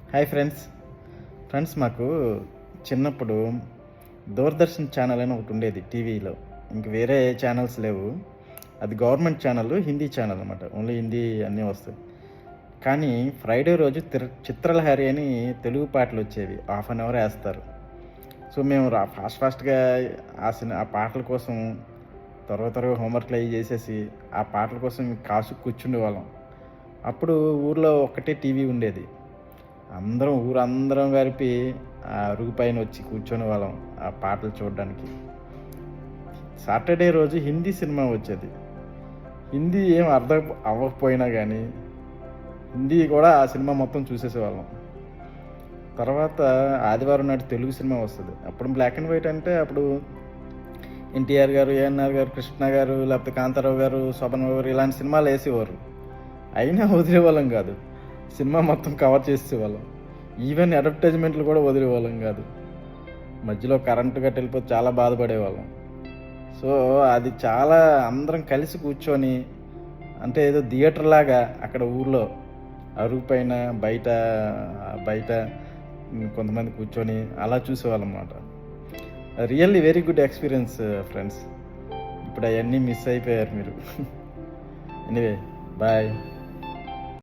Hi friends మాకు చిన్నప్పుడు Doordarshan channel అని ఒకటి ఉండేది టీవీలో. ఇంక వేరే ఛానల్స్ లేవు. అది గవర్నమెంట్ ఛానల్, హిందీ ఛానల్ అనమాట. ఓన్లీ హిందీ అన్నీ వస్తాయి. కానీ ఫ్రైడే రోజు చిత్రలహరి అని తెలుగు పాటలు వచ్చేవి. హాఫ్ అన్ అవర్ వేస్తారు. సో మేము ఫాస్ట్గా ఆ పాటల కోసం త్వరగా హోంవర్క్లు అవి చేసేసి ఆ పాటల కోసం కాసు కూర్చుండే వాళ్ళం. అప్పుడు ఊర్లో ఒక్కటే టీవీ ఉండేది. ఊరందరం కలిపి ఆ అరుగు పైన వచ్చి కూర్చొని వాళ్ళం ఆ పాటలు చూడడానికి. సాటర్డే రోజు హిందీ సినిమా వచ్చేది. హిందీ ఏం అర్థం అవ్వకపోయినా కానీ హిందీ కూడా ఆ సినిమా మొత్తం చూసేసేవాళ్ళం. తర్వాత ఆదివారం నాటి తెలుగు సినిమా వస్తుంది. అప్పుడు బ్లాక్ అండ్ వైట్ అంటే అప్పుడు ఎన్టీఆర్ గారు, ఏఎన్ఆర్ గారు, కృష్ణ గారు, లేకపోతే కాంతారావు గారు, శోభన్ గారు ఇలాంటి సినిమాలు వేసేవారు. అయినా వదిలేవాళ్ళం కాదు. సినిమా మొత్తం కవర్ చేసేవాళ్ళం. ఈవెన్ అడ్వర్టైజ్మెంట్లు కూడా వదిలేవాళ్ళం కాదు. మధ్యలో కరెంటు గట్ట వెళ్ళిపోతే చాలా బాధపడేవాళ్ళం. సో అది చాలా అందరం కలిసి కూర్చొని, అంటే ఏదో థియేటర్ లాగా అక్కడ ఊర్లో అరుగు పైన బయట కొంతమంది కూర్చొని అలా చూసేవాళ్ళం అన్నమాట. Really very good experience friends. ఇప్పుడు అవన్నీ మిస్ అయిపోయారు మీరు. Anyway bye.